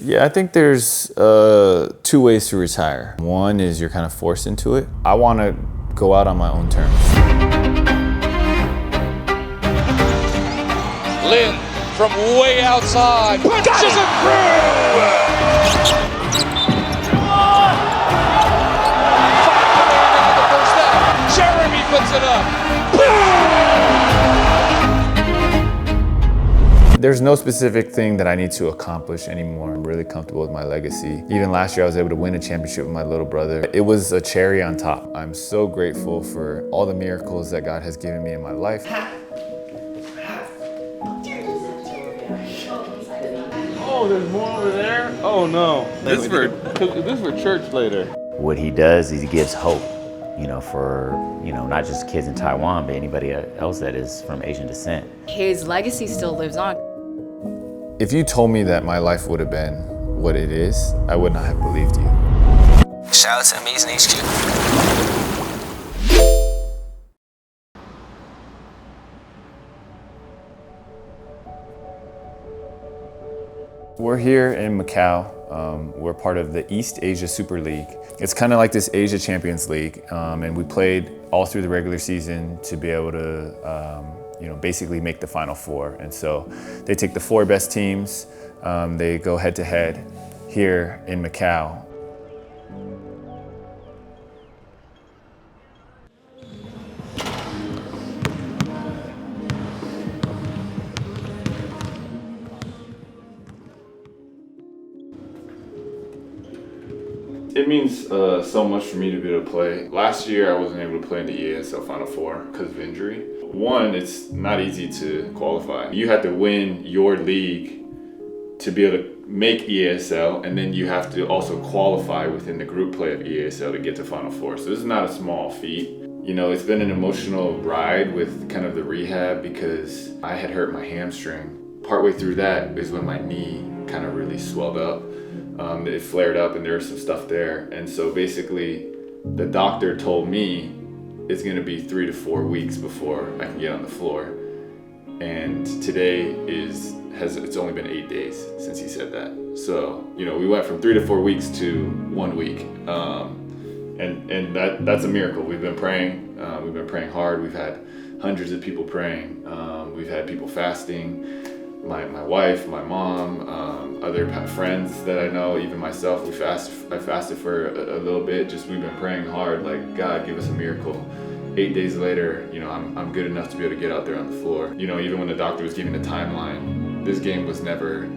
Yeah, I think there's 2 ways to retire. One is you're kind of forced into it. I want to go out on my own terms. LIN from way outside punches it through. Jeremy puts it up. There's no specific thing that I need to accomplish anymore. I'm really comfortable with my legacy. Even last year, I was able to win a championship with my little brother. It was a cherry on top. I'm so grateful for all the miracles that God has given me in my life. Oh, there's more over there? Oh no. This is for church later. What he does is he gives hope, for, not just kids in Taiwan, but anybody else that is from Asian descent. His legacy still lives on. If you told me that my life would have been what it is, I would not have believed you. Shout out to Amazing HQ. We're here in Macau. We're part of the East Asia Super League. It's kind of like this Asia Champions League, and we played all through the regular season to be able to basically make the Final Four. And so they take the 4 best teams, they go head to head here in Macau. It means so much for me to be able to play. Last year, I wasn't able to play in the EASL Final Four because of injury. One, it's not easy to qualify. You have to win your league to be able to make EASL, and then you have to also qualify within the group play of EASL to get to Final Four. So this is not a small feat. It's been an emotional ride with kind of the rehab because I had hurt my hamstring. Partway through that is when my knee kind of really swelled up. It flared up and there was some stuff there. And so basically the doctor told me it's gonna be 3 to 4 weeks before I can get on the floor. And today it's only been 8 days since he said that. So, we went from 3 to 4 weeks to 1 week. And that's a miracle. We've been praying hard. We've had hundreds of people praying. We've had people fasting. My wife, my mom, other friends that I know, even myself, I fasted for a little bit. We've been praying hard, like, God, give us a miracle. 8 days later, I'm good enough to be able to get out there on the floor. Even when the doctor was giving the timeline, this game was never,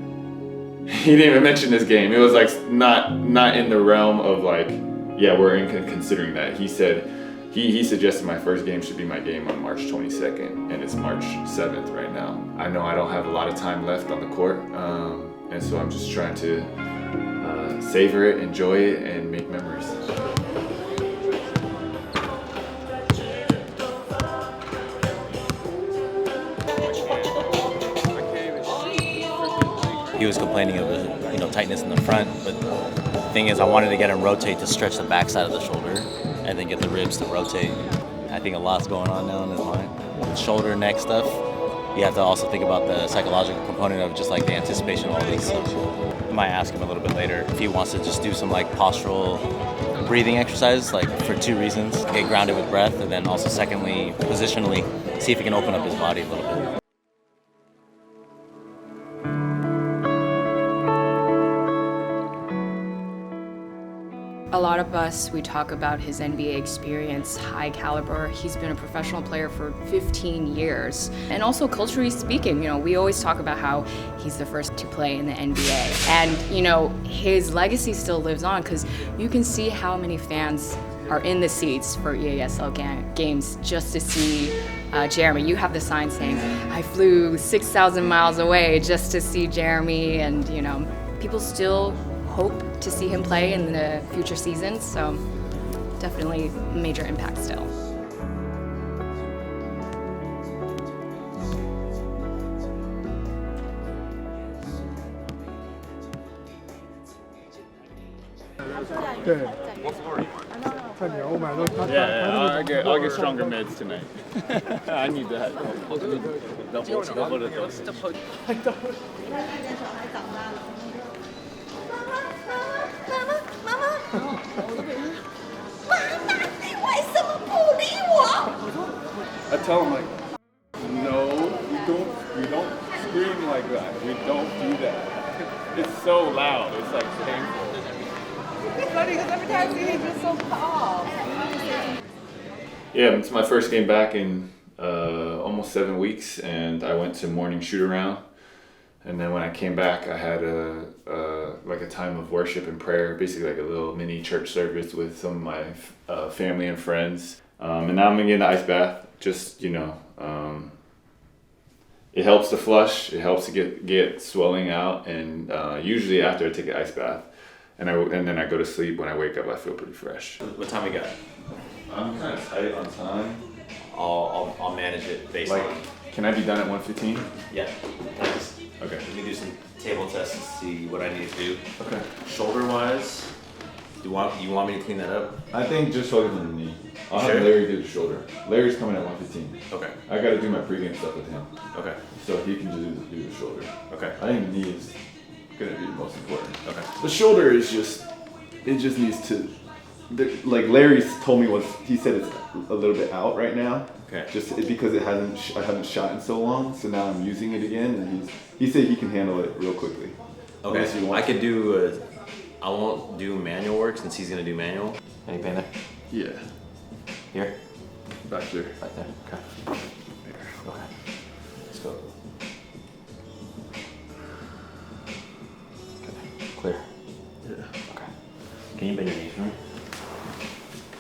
he didn't even mention this game. It was like not in the realm of like, yeah, we're considering that. He said, he suggested my first game should be my game on March 22nd, and it's March 7th right now. I know I don't have a lot of time left on the court, and so I'm just trying to savor it, enjoy it, and make memories. He was complaining of tightness in the front, but the thing is I wanted to get him rotate to stretch the backside of the shoulder and then get the ribs to rotate. I think a lot's going on now in his mind. Shoulder, neck stuff, you have to also think about the psychological component of just like the anticipation of all these. I might ask him a little bit later if he wants to just do some like postural breathing exercises, like for 2 reasons. Get grounded with breath, and then also secondly, positionally, see if he can open up his body a little bit. A lot of us, we talk about his NBA experience, high caliber. He's been a professional player for 15 years. And also culturally speaking, we always talk about how he's the first to play in the NBA. And, his legacy still lives on because you can see how many fans are in the seats for EASL games just to see Jeremy. You have the sign saying, I flew 6,000 miles away just to see Jeremy, and, people still hope to see him play in the future seasons, so definitely major impact still. Yeah, I'll get stronger meds tonight. I need that. Double tell him like, no, we don't scream like that. We don't do that. It's so loud. It's like painful. It's funny because every time he's just so calm. Yeah, it's my first game back in almost 7 weeks, and I went to morning shoot around. And then when I came back, I had a time of worship and prayer, basically like a little mini church service with some of my family and friends. And now I'm gonna get in the ice bath. Just, you know, it helps to flush. It helps to get swelling out. And usually after I take an ice bath, and then I go to sleep. When I wake up, I feel pretty fresh. What time we got? I'm kind of tight on time. I'll manage it based Like, on. can I be done at 1:15? Yeah. Nice. Okay. Let me do some table tests to see what I need to do. Okay. Shoulder wise, you want me to clean that up? I think just shoulder to the knee. I'll have Sure. Larry do the shoulder. Larry's coming at 1:15. Okay. I gotta do my pregame stuff with him. Okay. So he can just do the shoulder. Okay. I think the knee is gonna be the most important. Okay. The shoulder is just needs to, like Larry's told me he said it's a little bit out right now. Okay. Just because I haven't shot in so long, so now I'm using it again, and he said he can handle it real quickly. Okay. Unless you want I could do. I won't do manual work since he's gonna do manual. Any pain there? Yeah. Here. Back there. Right there. Okay. Okay. Let's go. Okay. Clear. Yeah. Okay. Can you bend your knees for me?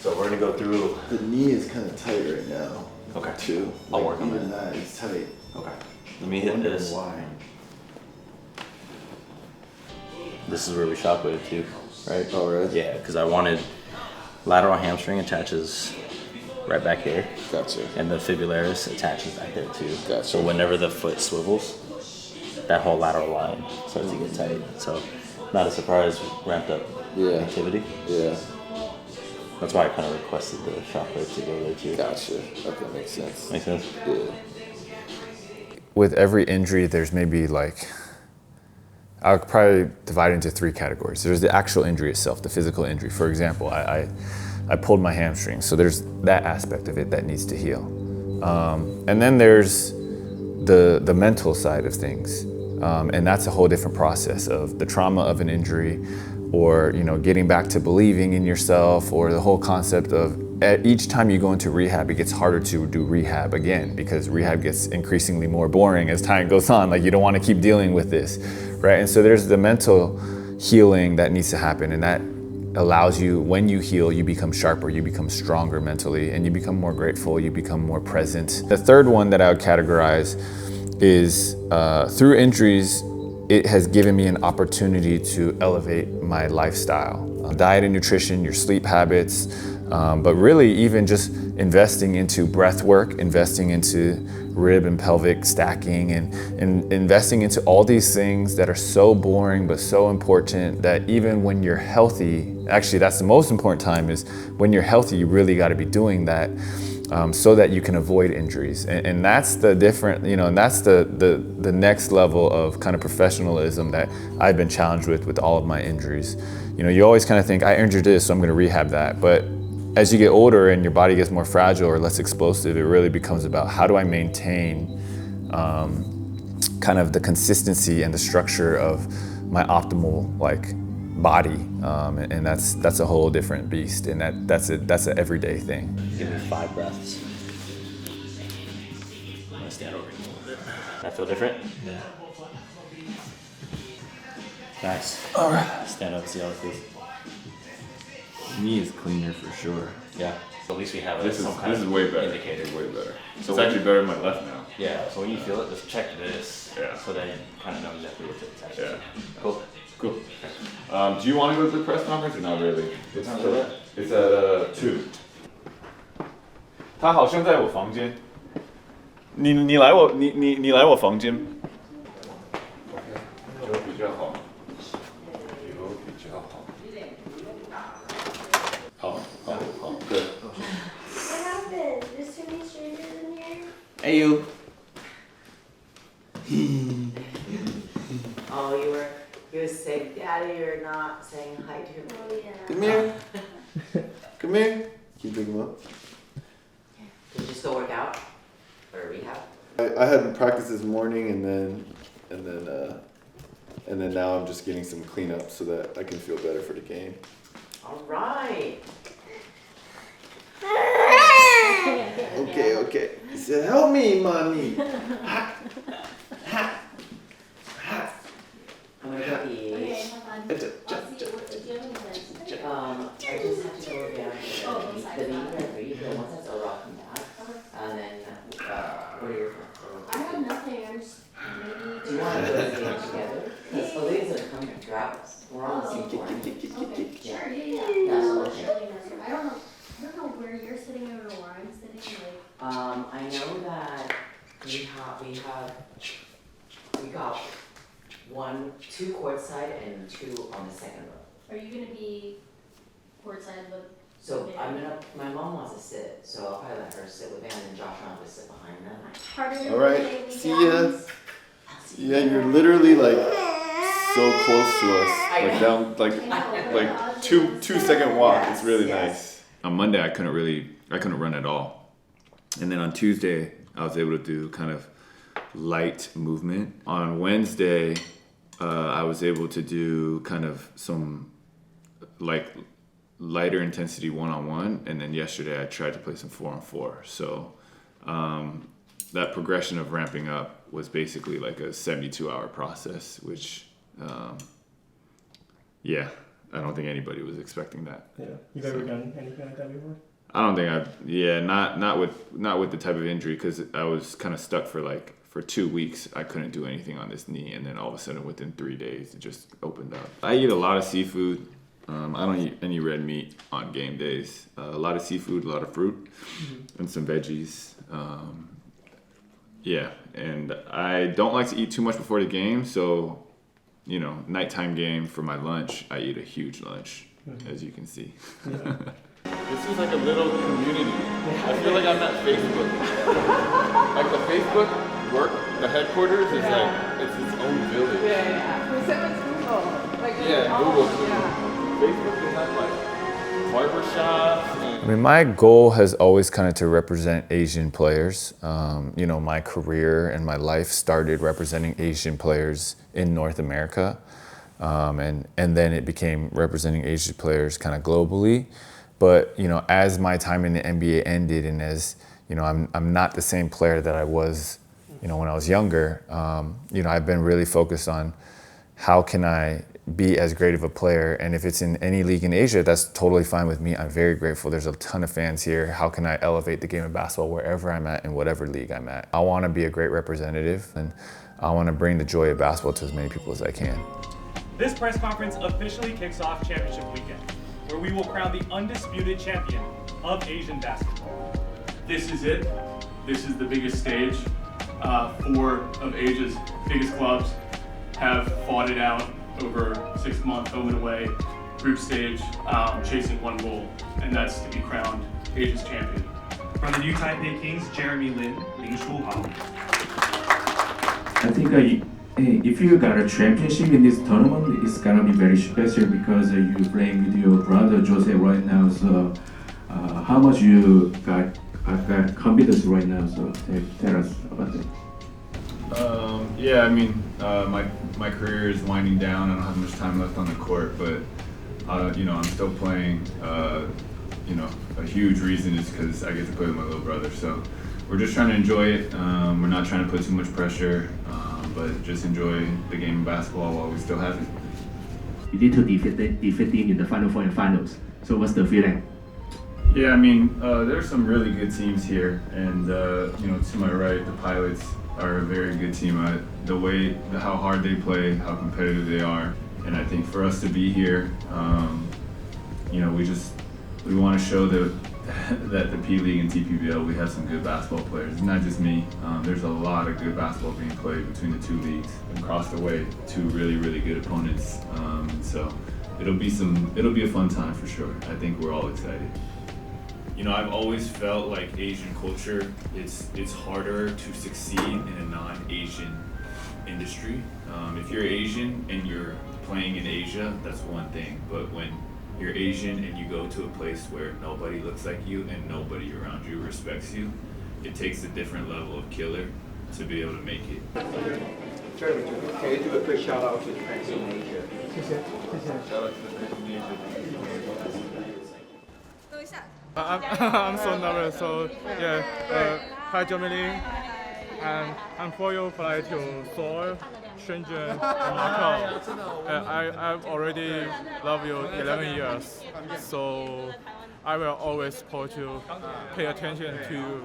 So we're gonna go through. The knee is kind of tight right now. Okay. Too. I'll work on even that. It's tight. Okay. Let me hit this. Why? This is where we shop with too, right? Oh, really? Yeah, because I wanted lateral hamstring attaches right back here. Gotcha. And the fibularis attaches back there too. Gotcha. So whenever the foot swivels, that whole lateral line starts to get tight. So not a surprise, ramped up activity. Yeah. That's why I kind of requested the shockwave to go there too. Gotcha. Okay, makes sense. Makes sense? Yeah. With every injury, there's maybe like, I'll probably divide it into 3 categories. There's the actual injury itself, the physical injury. For example, I pulled my hamstring, so there's that aspect of it that needs to heal. And then there's the mental side of things, and that's a whole different process of the trauma of an injury, or getting back to believing in yourself, or the whole concept of each time you go into rehab, it gets harder to do rehab again because rehab gets increasingly more boring as time goes on. Like, you don't want to keep dealing with this, right? And so there's the mental healing that needs to happen, and that allows you, when you heal, you become sharper, you become stronger mentally, and you become more grateful, you become more present. The third one that I would categorize is through injuries, it has given me an opportunity to elevate my lifestyle. Diet and nutrition, your sleep habits, but really even just investing into breath work, investing into rib and pelvic stacking, and investing into all these things that are so boring but so important, that even when you're healthy, actually that's the most important time, is when you're healthy, you really got to be doing that. So that you can avoid injuries, and that's the different, and that's the next level of kind of professionalism that I've been challenged with all of my injuries. You always kind of think, I injured this, so I'm going to rehab that. But as you get older and your body gets more fragile or less explosive, it really becomes about how do I maintain kind of the consistency and the structure of my optimal body, and that's a whole different beast, and that's an everyday thing. Give me 5 breaths. I'm gonna stand over you a little bit. That feel different? Yeah. Nice. All right. Stand up, see how it feels. Knee is cleaner for sure. Yeah. At least we have some kind this of is way better. indicator. Way better. So It's actually better than my left now. Yeah. So when you feel it, just check this. Yeah. So that you kind of know exactly what to attach. Yeah. Cool. Cool. Do you want to go to the press conference or not really? What time is it? It's at 2. 他好像在我房间。你来我房间。有比较好。好。Good. What happened? There's too many strangers in here? Hey you. Oh, you were saying, Daddy, you're not saying hi to him. Oh, yeah. Come here. Come here. Can you pick him up? Did you just go work out? for rehab? I had practice this morning, and then now I'm just getting some cleanup so that I can feel better for the game. All right. Okay. He said, "Help me, mommy." I'm gonna go eat. Okay, have fun. I'll see you. Do you have any plans? I just have to go down to the meeting at 3, but once that's over, I'll come back. And then, what are your plans? I have nothing. I'm just maybe. Do you want to go to the game together? Because Olivia's gonna come and grab us. We're on the same floor. Okay, sure, yeah. That's No, what it's really nice. I don't know where you're sitting or where I'm sitting, like. I know that we got 2 courtside and 2 on the second row. Are you gonna be courtside with? So my mom wants to sit, so I'll probably let her sit with them, and Josh and I'll just sit behind them. All right, see ya. Yeah, you're literally like so close to us, like down, like 2-second walk. It's really nice. On Monday, I couldn't run at all, and then on Tuesday, I was able to do kind of light movement. On Wednesday, I was able to do kind of some like lighter intensity 1-on-1, and then yesterday I tried to play some 4-on-4. So that progression of ramping up was basically like a 72-hour process, which I don't think anybody was expecting that. Yeah, you've ever done anything like that before? I don't think not with the type of injury, because I was kind of stuck for 2 weeks. I couldn't do anything on this knee, and then all of a sudden within 3 days it just opened up. I eat a lot of seafood. I don't eat any red meat on game days. A lot of seafood, a lot of fruit, and some veggies. And I don't like to eat too much before the game, so nighttime game for my lunch, I eat a huge lunch, as you can see. This is like a little community. I feel like I'm at Facebook. Like the Facebook the headquarters is like, it's its own village. Google too. Facebook is not like barber shops. I mean, my goal has always kind of to represent Asian players. My career and my life started representing Asian players in North America. And then it became representing Asian players kind of globally. But, as my time in the NBA ended, and as, I'm not the same player that I was, when I was younger, I've been really focused on how can I be as great of a player, and if it's in any league in Asia, that's totally fine with me. I'm very grateful. There's a ton of fans here. How can I elevate the game of basketball wherever I'm at, in whatever league I'm at? I want to be a great representative, and I want to bring the joy of basketball to as many people as I can. This press conference officially kicks off championship weekend, where we will crown the undisputed champion of Asian basketball. This is it. This is the biggest stage. 4 of Asia's biggest clubs have fought it out over 6 months, home and away, group stage, chasing one goal, and that's to be crowned Asia's champion. From the New Taipei Kings, Jeremy Lin, Ling Shuhao. I think if you got a championship in this tournament, it's gonna be very special because you're playing with your brother Jose right now. So, how much you got confidence right now? So, tell us about that. My career is winding down. I don't have much time left on the court, but I'm still playing. A huge reason is because I get to play with my little brother. So we're just trying to enjoy it. We're not trying to put too much pressure, but just enjoy the game of basketball while we still have it. You need to defeat team in the Final Four and finals. So what's the feeling? Yeah, there's some really good teams here, and to my right, the Pilots are a very good team. How hard they play, how competitive they are, and I think for us to be here, we want to show that the P League and TPBL, we have some good basketball players. It's not just me. There's a lot of good basketball being played between the 2 leagues. Across the way, 2 really, really good opponents. So it'll be a fun time for sure. I think we're all excited. I've always felt like Asian culture, it's harder to succeed in a non-Asian industry. If you're Asian and you're playing in Asia, that's one thing. But when you're Asian and you go to a place where nobody looks like you and nobody around you respects you, it takes a different level of killer to be able to make it. Jeremy, can you do a quick shout out to the fans in Asia? Shout out to the fans in Asia. I'm so nervous. So yeah, hi Germany, and I'm for you fly to Seoul, Shenzhen, and Macau. I've already love you 11 years, so I will always support you, pay attention to you.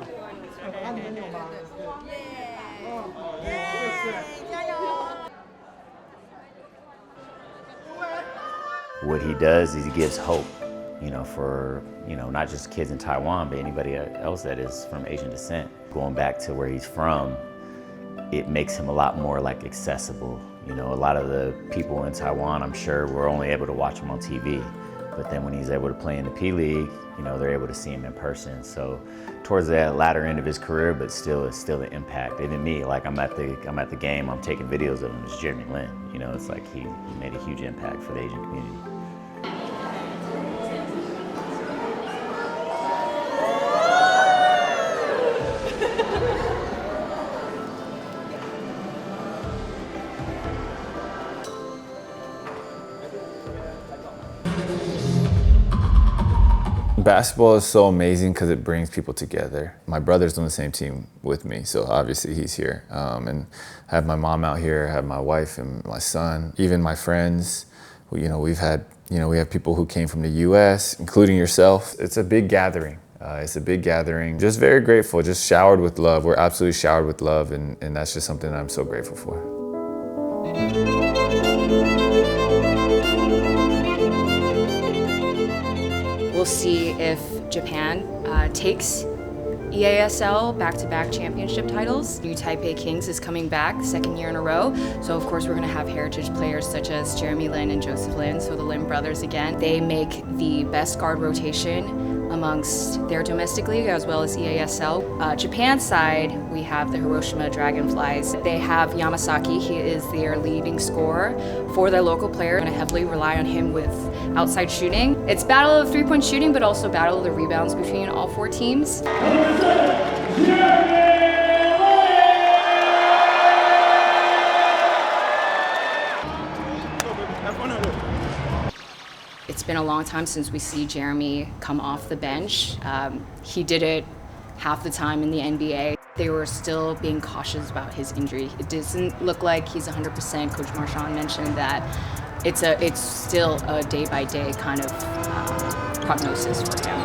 What he does is he gives hope, for, not just kids in Taiwan, but anybody else that is from Asian descent. Going back to where he's from, it makes him a lot more like accessible. A lot of the people in Taiwan, I'm sure, were only able to watch him on TV. But then when he's able to play in the P League, they're able to see him in person. So towards the latter end of his career, but it's still an impact. Even me, like I'm at the game, I'm taking videos of him. It's Jeremy Lin. It's like he made a huge impact for the Asian community. Basketball is so amazing because it brings people together. My brother's on the same team with me, so obviously he's here. And I have my mom out here, I have my wife and my son, even my friends. We have people who came from the US, including yourself. It's a big gathering. Just very grateful, just showered with love. We're absolutely showered with love, and that's just something I'm so grateful for. We'll see if Japan takes EASL back-to-back championship titles. New Taipei Kings is coming back, second year in a row. So of course we're gonna have heritage players such as Jeremy Lin and Joseph Lin, so the Lin brothers again. They make the best guard rotation amongst their domestic league as well as EASL. Japan side, we have the Hiroshima Dragonflies. They have Yamasaki, he is their leading scorer for their local player. We're gonna heavily rely on him with outside shooting. It's battle of three-point shooting, but also battle of the rebounds between all four teams. It's been a long time since we see Jeremy come off the bench. He did it half the time in the NBA. They were still being cautious about his injury. It doesn't look like he's 100%. Coach Marchand mentioned that it's still a day-by-day kind of prognosis for him.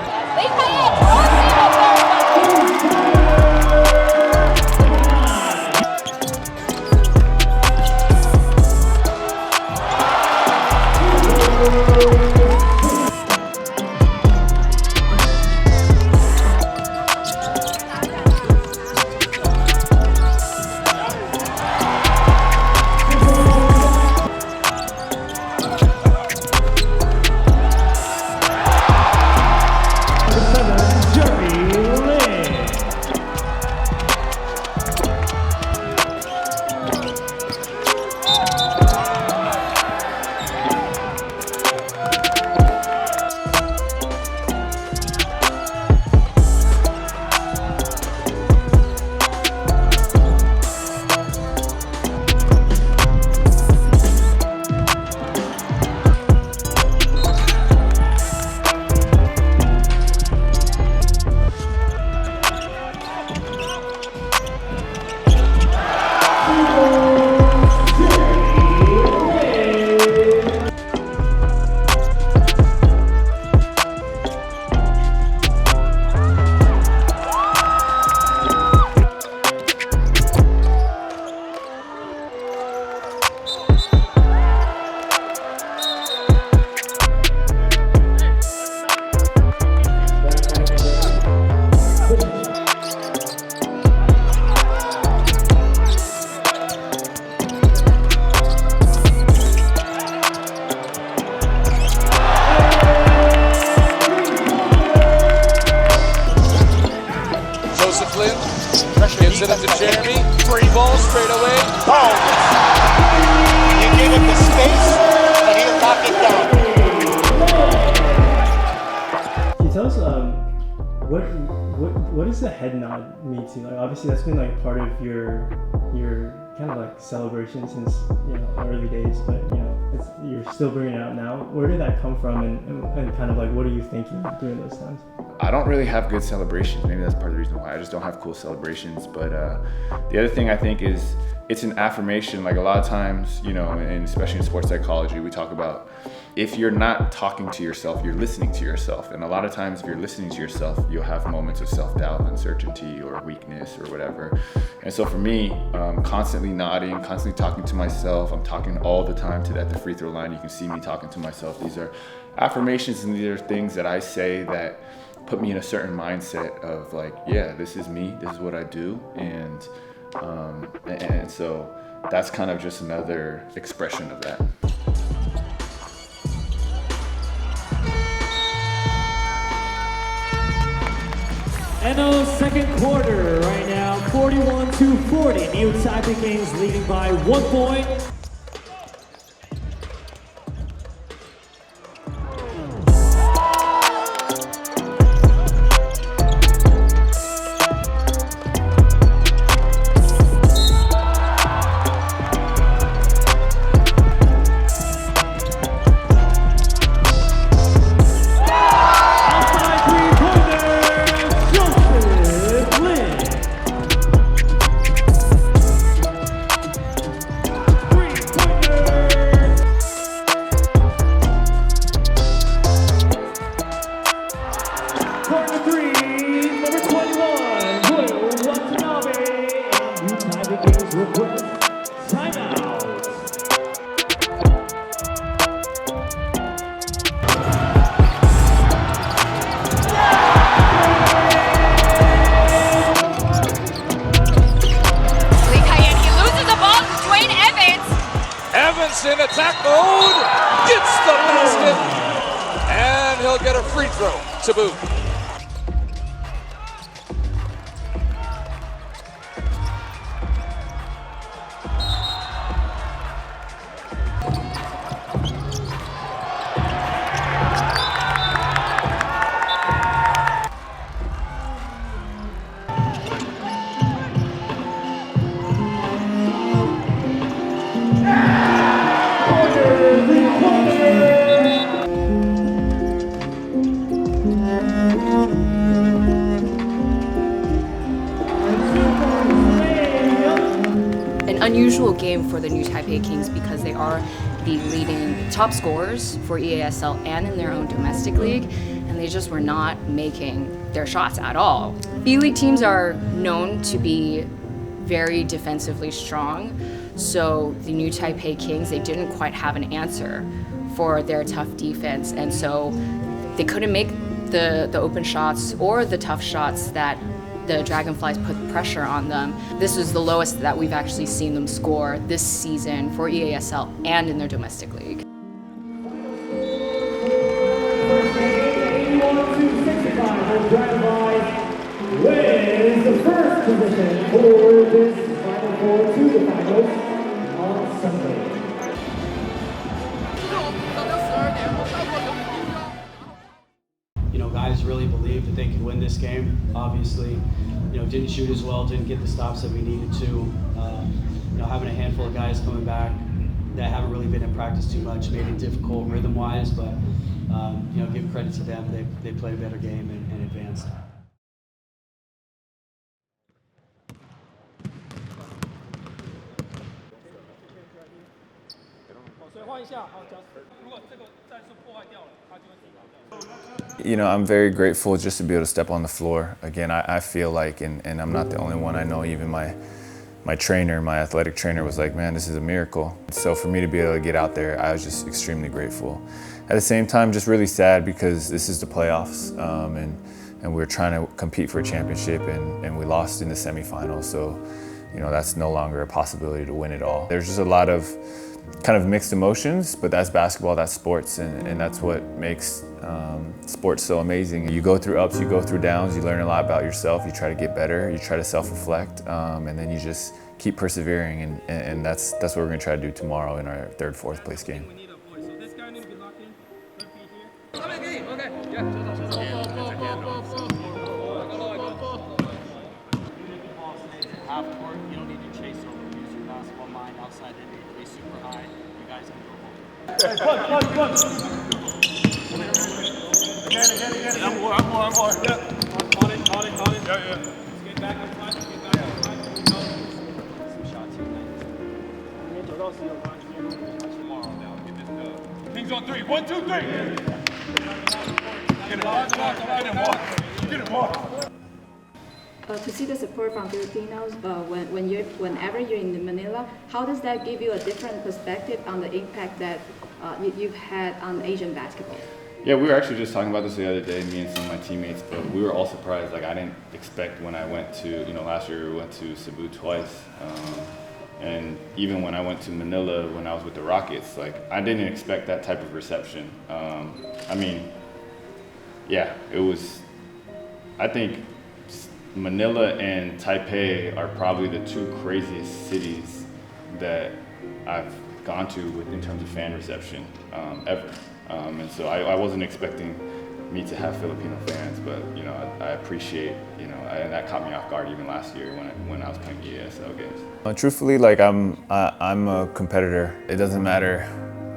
Gives it up to Jeremy. Free ball straight away. Oh! You gave him the space, and he'll knock it down. Can you tell us what is does the head nod mean to you? Like, obviously that's been like part of your kind of like celebration since early days, but you're still bringing it out now. Where did that come from, and kind of like what are you thinking during those times? I don't really have good celebrations. Maybe that's part of the reason why I just don't have cool celebrations. But the other thing I think is it's an affirmation. Like a lot of times, and especially in sports psychology, we talk about if you're not talking to yourself, you're listening to yourself. And a lot of times if you're listening to yourself, you'll have moments of self-doubt, uncertainty, or weakness or whatever. And so for me, constantly nodding, constantly talking to myself. I'm talking all the time at the free throw line. You can see me talking to myself. These are affirmations, and these are things that I say that put me in a certain mindset of like, yeah, this is me, this is what I do. And so that's kind of just another expression of that. NO second quarter right now, 41-40. New Taipei Kings leading by 1 point. In attack mode, gets the basket, and he'll get a free throw to boot. Unusual game for the New Taipei Kings because they are the leading top scorers for EASL and in their own domestic league, and they just were not making their shots at all. B-League teams are known to be very defensively strong, so the New Taipei Kings, they didn't quite have an answer for their tough defense, and so they couldn't make the open shots or the tough shots that the Dragonflies put pressure on them. This was the lowest that we've actually seen them score this season for EASL and in their domestic league. 81-65, Dragonflies wins the first position for this Final Four to the finals on Sunday. Guys really believed that they could win this game. Obviously, didn't shoot as well, didn't get the stops that we needed to. Having a handful of guys coming back that haven't really been in practice too much made it difficult rhythm-wise, but give credit to them. They played a better game and advanced. I'm very grateful just to be able to step on the floor. Again, I feel like, and I'm not the only one, I know even my trainer, my athletic trainer was like, man, this is a miracle. So for me to be able to get out there, I was just extremely grateful. At the same time, just really sad because this is the playoffs, and we're trying to compete for a championship, and we lost in the semifinal. So, that's no longer a possibility to win it all. There's just a lot of kind of mixed emotions, but that's basketball, that's sports, and that's what makes sports so amazing. You go through ups, you go through downs, you learn a lot about yourself, you try to get better, you try to self-reflect, and then you just keep persevering, and that's what we're gonna try to do tomorrow in our third, fourth place game. half court, you don't need to chase over. Use your basketball mind outside the NBA. Play super high. You guys can go home. Again. I'm more. On it. Yeah. Let's get back on front. Some shots here tonight. Tomorrow now. Get this done. Kings on 3. 1, 2, 3. Get it, walk. To see the support from Filipinos whenever you're in Manila, how does that give you a different perspective on the impact that you've had on Asian basketball? Yeah, we were actually just talking about this the other day, me and some of my teammates, but we were all surprised. Like, I didn't expect when I went to, last year we went to Cebu twice. And even when I went to Manila when I was with the Rockets, like, I didn't expect that type of reception. It was, I think Manila and Taipei are probably the two craziest cities that I've gone to in terms of fan reception ever. And so I wasn't expecting me to have Filipino fans, but I appreciate, and that caught me off guard even last year when I was playing EASL games. Truthfully, like I'm a competitor. It doesn't matter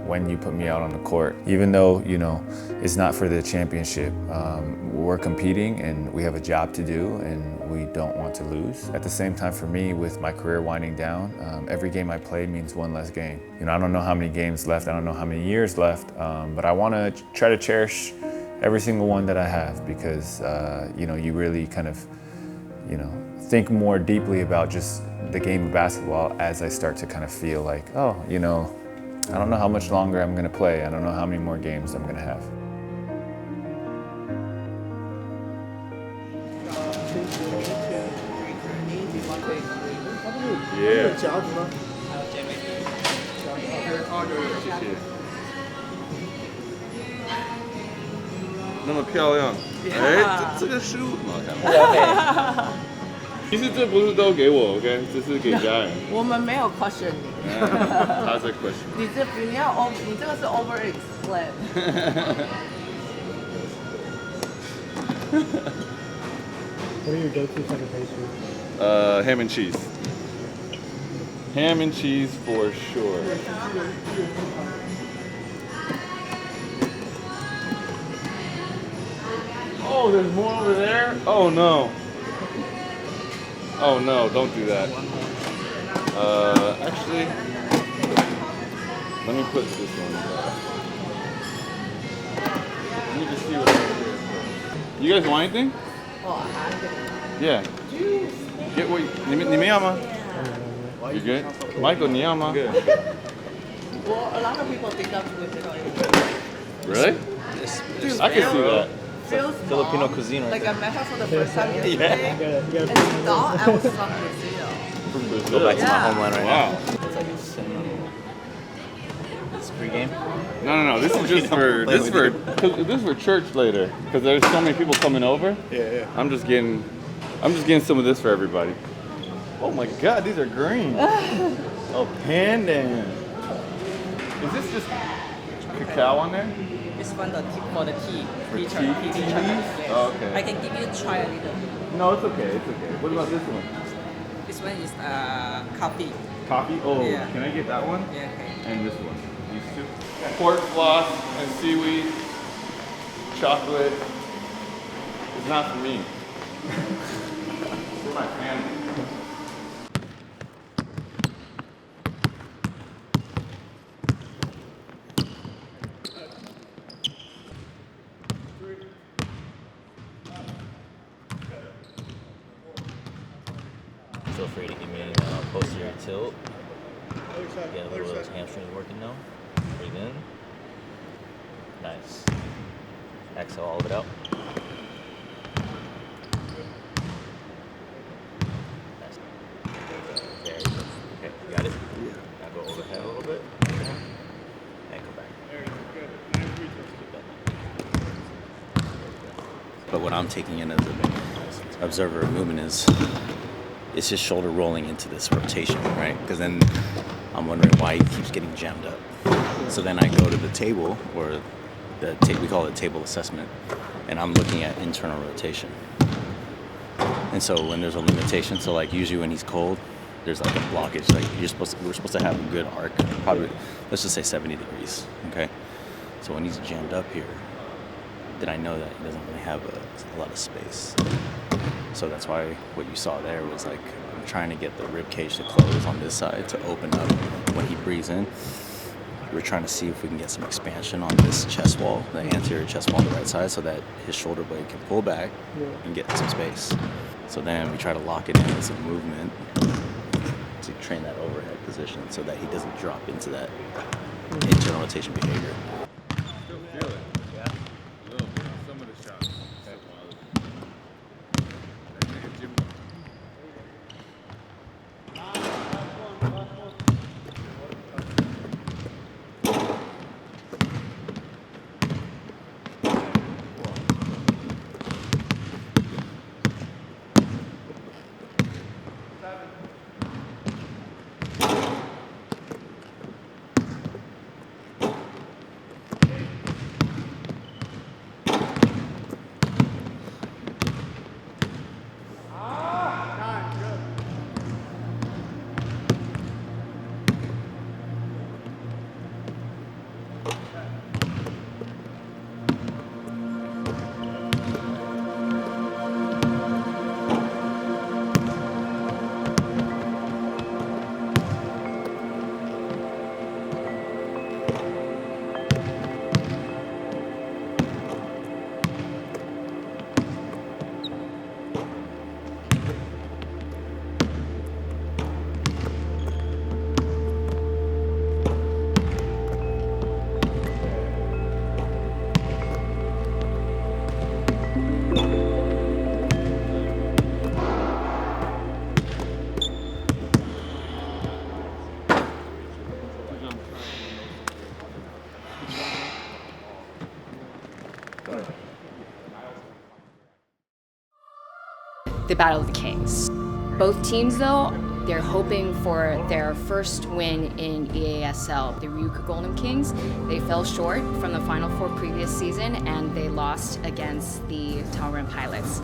when you put me out on the court, even though it's not for the championship. We're competing and we have a job to do, and we don't want to lose. At the same time, for me, with my career winding down, every game I play means one less game. I don't know how many games left, I don't know how many years left, but I want to try to cherish every single one that I have, because you really kind of think more deeply about just the game of basketball as I start to kind of feel like, I don't know how much longer I'm going to play. I don't know how many more games I'm going to have. Yeah. 那么漂亮，这个书很好看。其实这不是都给我 ，OK， 这是给家人。我们没有 question 你。他在 question。你这个是 over explain。What are your go-to type of pastries? Ham and cheese. Ham and cheese for sure. Oh, there's more over there? Oh no. Oh no, don't do that. Actually, let me put this one back. Let me just see what's over here. You guys want anything? Yeah. Get what you You good? Michael, 你要吗? Well, a lot of people think that's Filipino. Really? I can see that. Feels Filipino small. cuisine right Like there. I met her for the first time yesterday, and she thought I was from Brazil. From Brazil? Go back to my homeland right Wow. now. It's like it's It's pregame? No. This is just for this is for church later, because there's so many people coming over. Yeah. I'm just getting some of this for everybody. Oh my God, these are green. Oh, pandan. Is this just cacao on there? It's for the tea. For tea. Yes. Oh, okay. I can give you try a little. No, it's okay. It's okay. What about this one? This one is coffee. Coffee? Oh, Yeah. Can I get that one? Yeah, okay. And this one. These two. Pork floss and seaweed, chocolate. It's not for me. It's for my family. Feel free to give me a posterior tilt. Get a little of those hamstrings working now. Breathe in. Nice. Exhale all of it out. Nice. There you go. Okay, you got it? Yeah. Now go overhead a little bit. And come back. But what I'm taking in as an observer of movement is it's his shoulder rolling into this rotation, right? Because then I'm wondering why he keeps getting jammed up. So then I go to the table, or we call it table assessment, and I'm looking at internal rotation. And so when there's a limitation, so like usually when he's cold, there's like a blockage. Like we're supposed to have a good arc, probably let's just say 70 degrees. Okay. So when he's jammed up here, then I know that he doesn't really have a lot of space. So that's why what you saw there was like I'm trying to get the rib cage to close on this side to open up when he breathes in. We're trying to see if we can get some expansion on this chest wall, the anterior chest wall on the right side, so that his shoulder blade can pull back and get some space. So then we try to lock it in with some movement to train that overhead position so that he doesn't drop into that internal rotation behavior. Still feel it. Yeah. A little bit. Some of the shots. The Battle of the Kings. Both teams, though, they're hoping for their first win in EASL. The Ryuka Golden Kings, they fell short from the Final Four previous season, and they lost against the Taoren Pilots.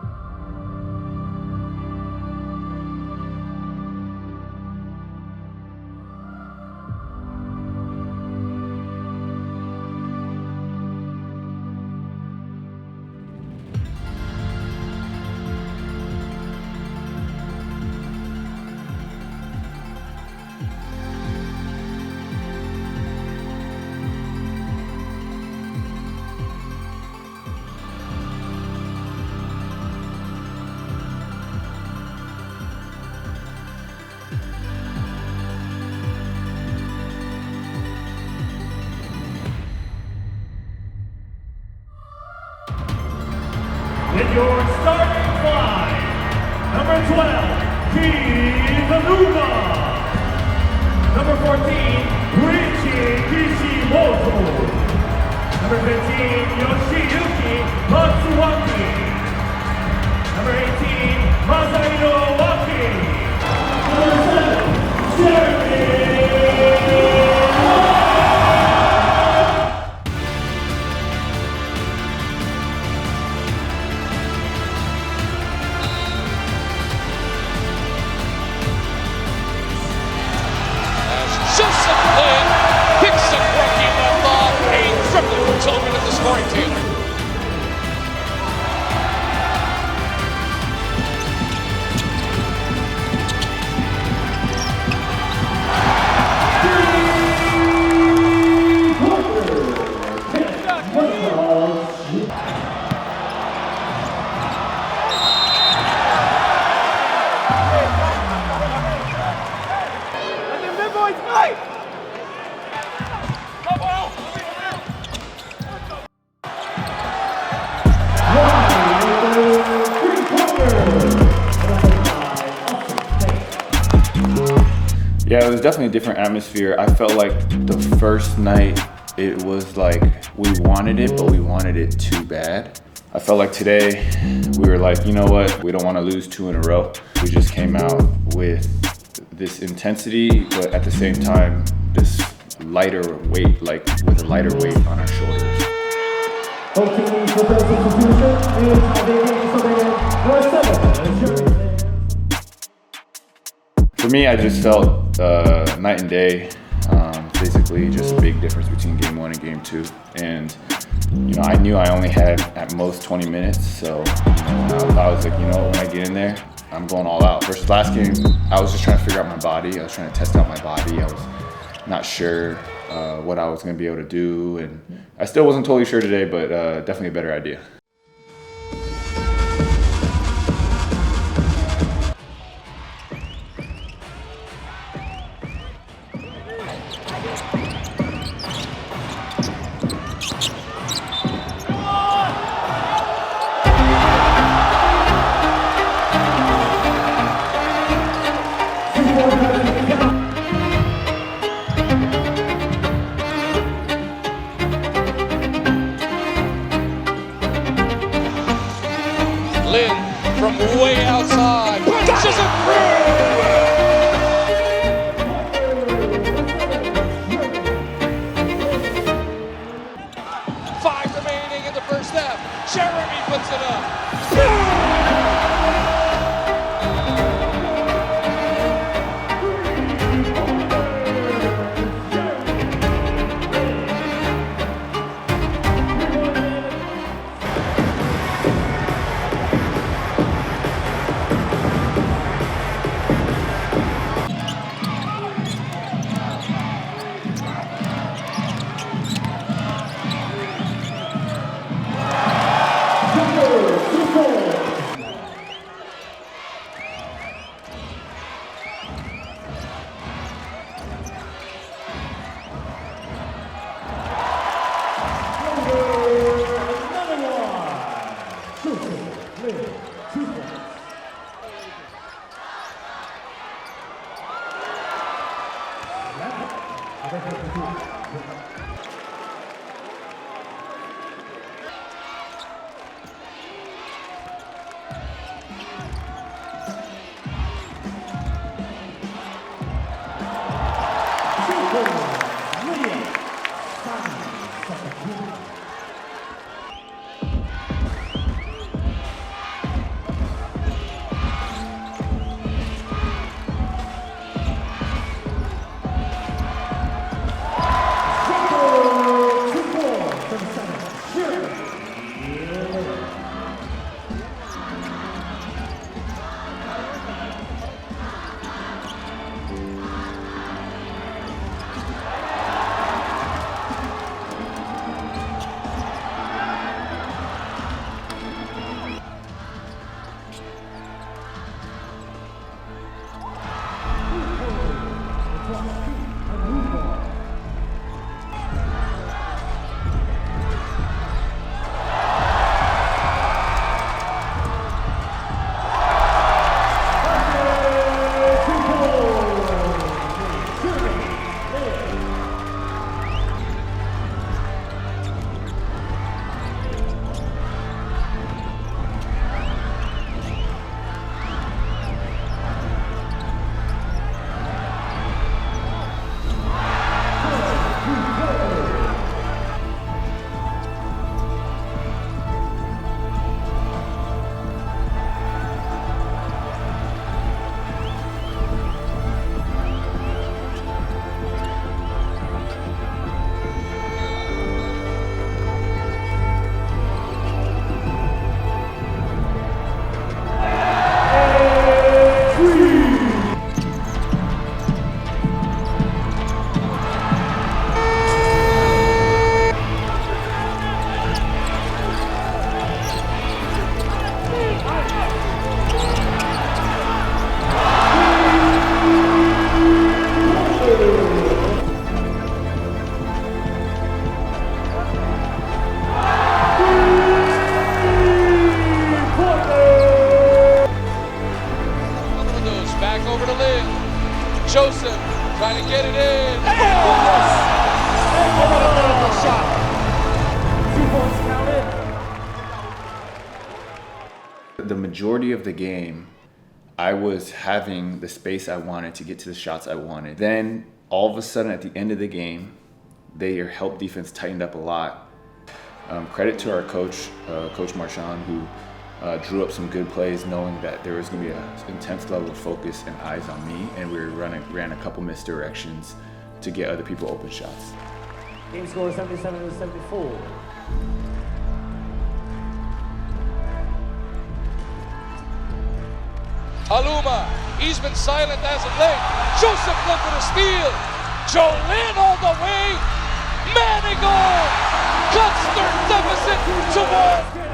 In your starting five, number 12, Kivanuga. Number 14, Richie Kishimoto. Number 15, Yoshiyuki Matsuwaki. Number 18, Masahiro Waki. Number 7, Jeremy. Joseph Lin picks up rookie left off a triple for Tillman at the scoring table. Yeah, it was definitely a different atmosphere. I felt like the first night, it was like we wanted it, but we wanted it too bad. I felt like today, we were like, you know what? We don't want to lose 2 in a row. We just came out with this intensity, but at the same time, this lighter weight, like with a lighter weight on our shoulders. Okay, for the substitution, is Pregame, number 7, me, I just felt night and day. Physically, just a big difference between game 1 and game 2. And I knew I only had at most 20 minutes, so I was like, when I get in there, I'm going all out. Versus last game, I was just trying to figure out my body. I was trying to test out my body. I was not sure what I was going to be able to do, and I still wasn't totally sure today, but definitely a better idea. LIN from way outside punches it through. 5 remaining in the first half. Jeremy puts it up. Joseph trying to get it in. The majority of the game, I was having the space I wanted to get to the shots I wanted. Then all of a sudden at the end of the game, their help defense tightened up a lot. Credit to our coach, Coach Marchand, who drew up some good plays, knowing that there was going to be an intense level of focus and eyes on me, and we ran a couple misdirections to get other people open shots. Game score 77-74. Aluma, he's been silent as of late. Joseph looking to steal. Joe Lin all the way. Manigault cuts their deficit to 1.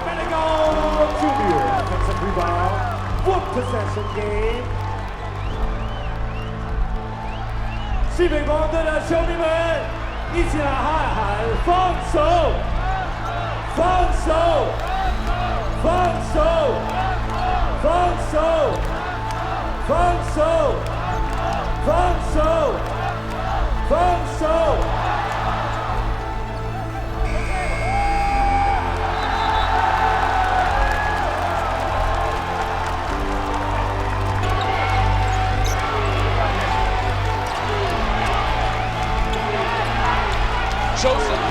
Manigault Jr. defensive rebound. 1 possession game. 西北光队的兄弟们，一起来喊喊放手，放手，放手，放手，放手，放手，放手。Joseph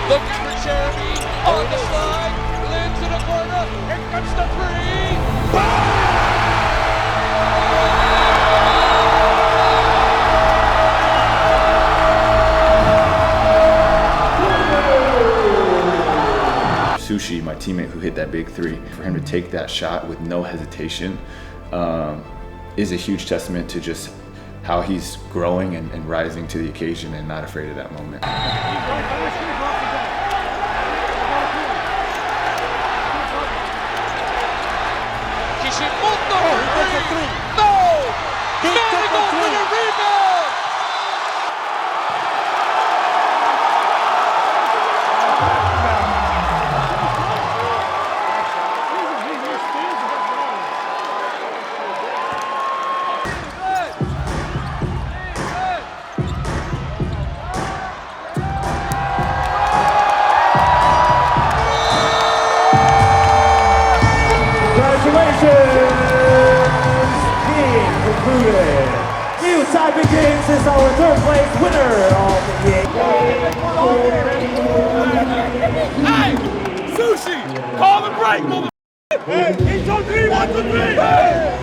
looking for Jeremy on the slide. Lin to the corner. Here comes the three. Sushi, my teammate who hit that big three, for him to take that shot with no hesitation is a huge testament to just how he's growing and rising to the occasion and not afraid of that moment. Kishimoto for three. No! Manigault for the rebound! New tie begins as our third place winner of the Hey! Sushi! Call the break, mother! Hey! 1, 2, 3, 1, 2, 3! Hey!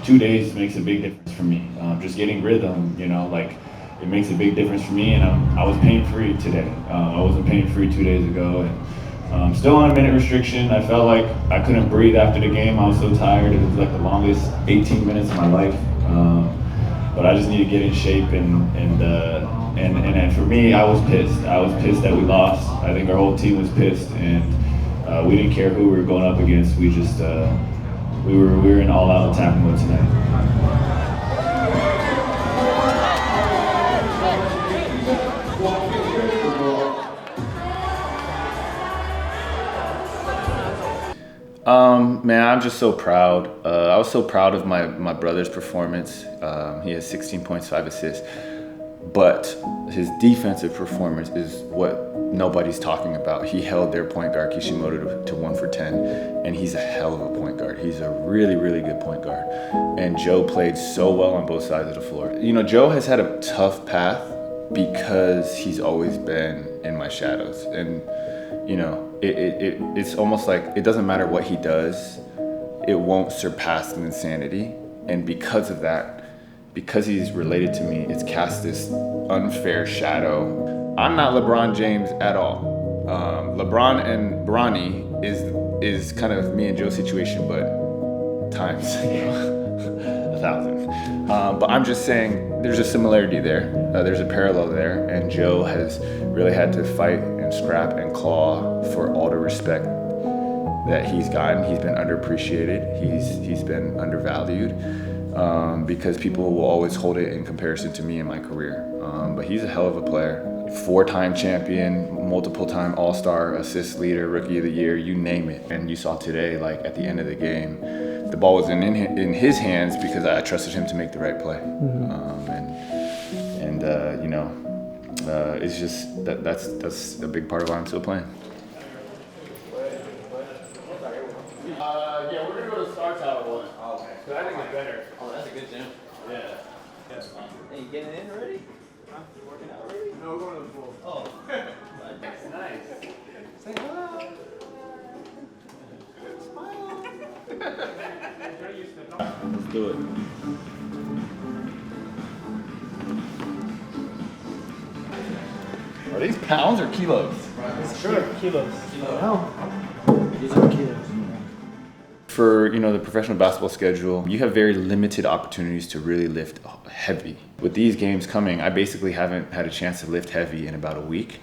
2 days makes a big difference for me. Just getting rhythm, you know, like it makes a big difference for me. And I was pain free today. I wasn't pain free 2 days ago, and still on a minute restriction. I felt like I couldn't breathe after the game. I was so tired. It was like the longest 18 minutes of my life. But I just need to get in shape, and for me, I was pissed. I was pissed that we lost. I think our whole team was pissed, and we didn't care who we were going up against. We just we were in all-out attack mode tonight. Man, I'm just so proud. I was so proud of my brother's performance. He has 16 points, 5 assists. But his defensive performance is what nobody's talking about. He held their point guard, Kishimoto, to 1 for 10, and he's a hell of a point guard. He's a really, really good point guard. And Joe played so well on both sides of the floor. You know, Joe has had a tough path because he's always been in my shadows. And, you know, it's almost like it doesn't matter what he does, it won't surpass Linsanity. And because of that, because he's related to me, it's cast this unfair shadow. I'm not LeBron James at all. LeBron and Bronny is kind of me and Joe's situation, but times 1,000. But I'm just saying there's a similarity there. There's a parallel there, and Joe has really had to fight and scrap and claw for all the respect that he's gotten. He's been underappreciated. He's been undervalued. Because people will always hold it in comparison to me in my career. But he's a hell of a player. 4-time champion, multiple-time All-Star, assist leader, Rookie of the Year, you name it. And you saw today, like at the end of the game, the ball was in his hands because I trusted him to make the right play. You know, it's just that's a big part of why I'm still playing. Yeah. we're gonna go to Star Tower one. Oh, okay. So I think it's better. Oh, that's a good gym. Yeah. Hey, you getting in already? Huh? You working out already? No, we're going to the pool. Oh. That's nice. Say hello. Let's do it. Are these pounds or kilos? Sure, kilos. These are kilos. For the professional basketball schedule, you have very limited opportunities to really lift heavy. With these games coming, I basically haven't had a chance to lift heavy in about a week.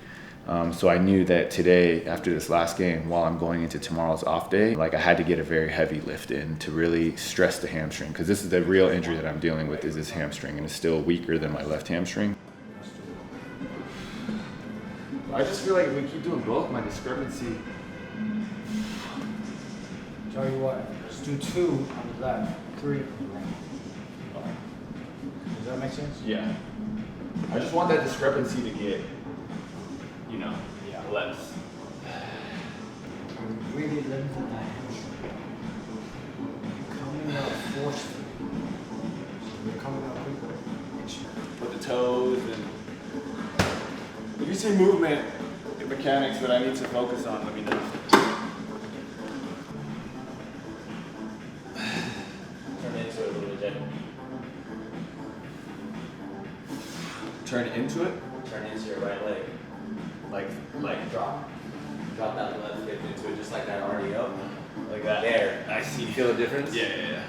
So I knew that today, after this last game, while I'm going into tomorrow's off day, like I had to get a very heavy lift in to really stress the hamstring, because this is the real injury that I'm dealing with, is this hamstring, and it's still weaker than my left hamstring. I just feel like if we keep doing both, my discrepancy. Tell you what, let's do 2 on the left, 3 on the right. Does that make sense? Yeah. I just want that discrepancy to get, less. Really lengthen that hamstring. Coming out forcefully. You're coming out quicker. With the toes and. If you see movement, mechanics that I need to focus on, let me know. Turn into it a little bit, Jay. Turn into it? Turn into your right leg. Like drop down the left hip into it, just like that RDO. Like that. There. I see. You feel the difference? Yeah.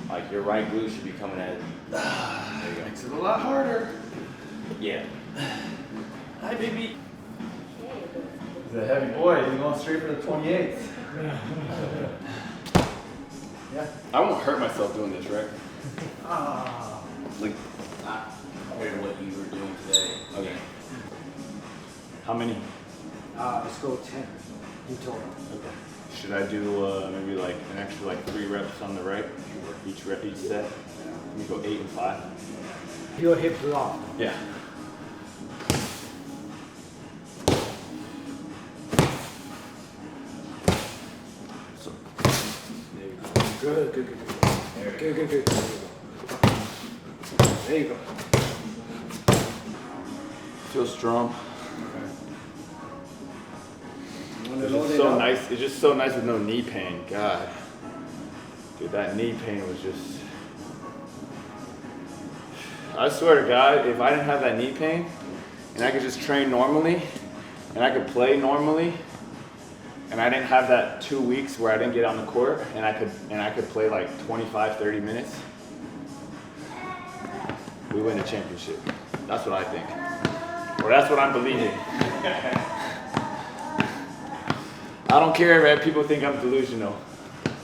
Like your right glute should be coming at it. There you go. Makes it a lot harder. Yeah. Hi, baby. He's a heavy boy. He's going straight for the 28th. Yeah. I won't hurt myself doing this, right? Like, Compared to what you were doing today. okay. How many? Let's go 10 in total. Okay. Should I do maybe like an extra 3 reps on the right? Each set? Let me go 8 and 5. Your hips locked. Yeah. So. Good. Good. There you go. Feel strong. It's just so nice. It's just so nice with no knee pain. God, dude, that knee pain was just. I swear to God, if I didn't have that knee pain, and I could just train normally, and I could play normally, and I didn't have that 2 weeks where I didn't get on the court, and I could play like 25, 30 minutes, we win the championship. That's what I think. Or that's what I'm believing. I don't care if people think I'm delusional.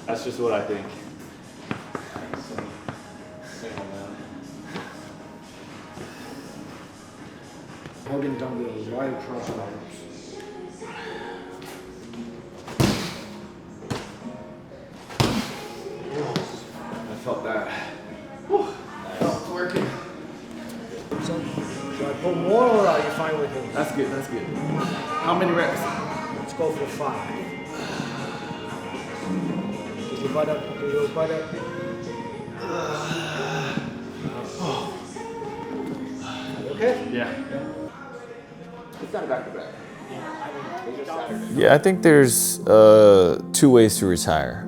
That's just what I think. Holding dumbbells right across my hips. I felt that. Whew. It's working. So, should I put more or are you fine with it? That's good. How many reps? Let's go for 5. Get your butt up. You okay? Yeah. It's not back to back. Yeah, I think there's 2 ways to retire.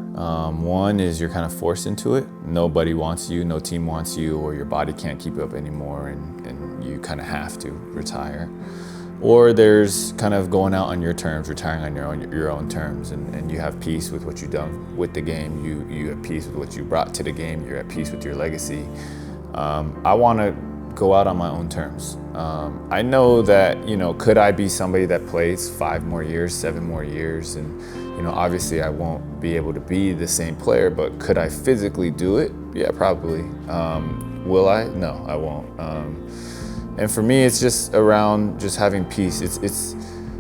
One is you're kind of forced into it. Nobody wants you, no team wants you, or your body can't keep up anymore, and you kind of have to retire. Or there's kind of going out on your terms, retiring on your own terms, and you have peace with what you've done with the game. You have peace with what you brought to the game. You're at peace with your legacy. I want to go out on my own terms. I know that, could I be somebody that plays 5 more years, 7 more years, and obviously I won't be able to be the same player, but could I physically do it? Yeah, probably. Will I? No, I won't. And for me, it's just around just having peace. It's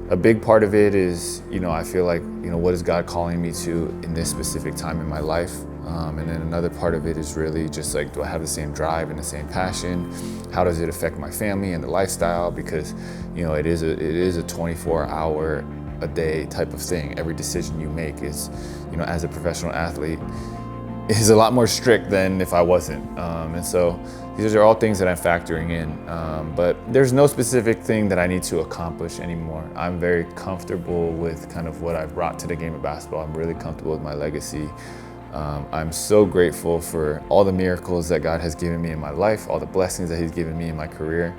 a big part of it is, I feel like, what is God calling me to in this specific time in my life? And then another part of it is really just like, do I have the same drive and the same passion? How does it affect my family and the lifestyle? Because, it is a 24-hour a day type of thing. Every decision you make is, as a professional athlete, is a lot more strict than if I wasn't. And so these are all things that I'm factoring in. But there's no specific thing that I need to accomplish anymore. I'm very comfortable with kind of what I've brought to the game of basketball. I'm really comfortable with my legacy. I'm so grateful for all the miracles that God has given me in my life, all the blessings that He's given me in my career.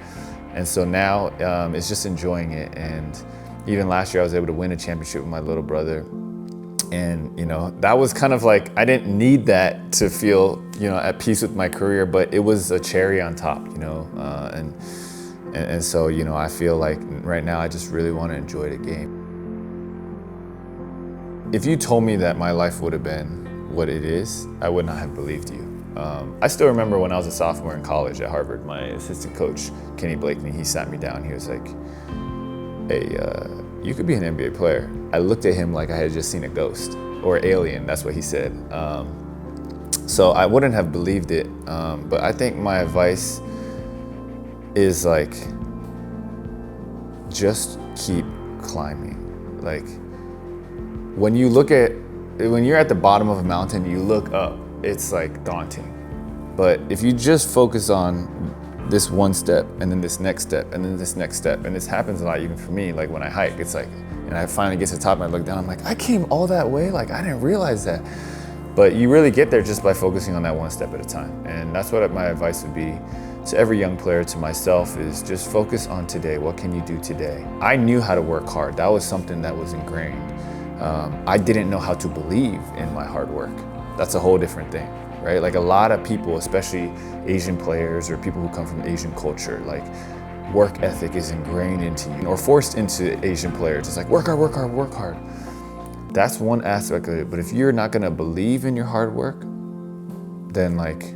And so now it's just enjoying it. And even last year I was able to win a championship with my little brother. And that was kind of like, I didn't need that to feel at peace with my career, but it was a cherry on top, and so I feel like right now I just really want to enjoy the game. If you told me that my life would have been what it is, I would not have believed you. I still remember when I was a sophomore in college at Harvard, my assistant coach, Kenny Blakeney, he sat me down. He was like, hey, you could be an NBA player. I looked at him like I had just seen a ghost or alien, that's what he said. So I wouldn't have believed it, but I think my advice is like, just keep climbing. Like, when you're at the bottom of a mountain, you look up, it's like daunting. But if you just focus on this one step and then this next step and then this next step, and this happens a lot even for me, like when I hike, it's like, and I finally get to the top and I look down, I'm like, I came all that way? Like, I didn't realize that. But you really get there just by focusing on that one step at a time. And that's what my advice would be to every young player, to myself, is just focus on today. What can you do today? I knew how to work hard. That was something that was ingrained. I didn't know how to believe in my hard work. That's a whole different thing, right? Like, a lot of people, especially Asian players or people who come from Asian culture, like, work ethic is ingrained into you or forced into Asian players. It's like, work hard, work hard, work hard. That's one aspect of it. But if you're not gonna believe in your hard work, then like,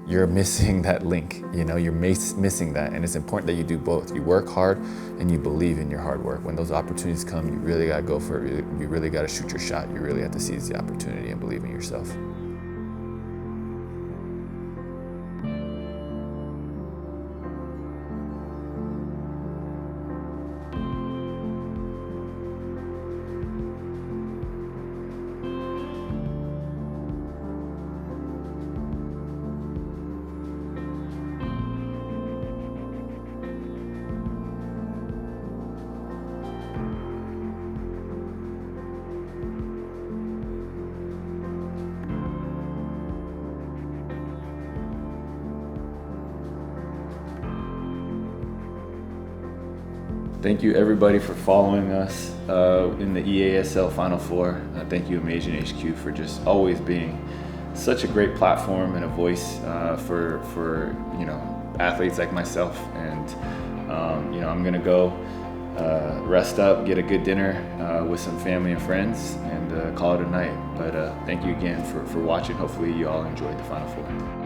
you're missing that link, you're missing that. And it's important that you do both. You work hard and you believe in your hard work. When those opportunities come, you really gotta go for it. You really gotta shoot your shot. You really have to seize the opportunity and believe in yourself. Thank you everybody for following us in the EASL Final Four. Thank you Amazing HQ for just always being such a great platform and a voice for athletes like myself. And I'm gonna go rest up, get a good dinner with some family and friends, and call it a night. But thank you again for watching. Hopefully you all enjoyed the Final Four.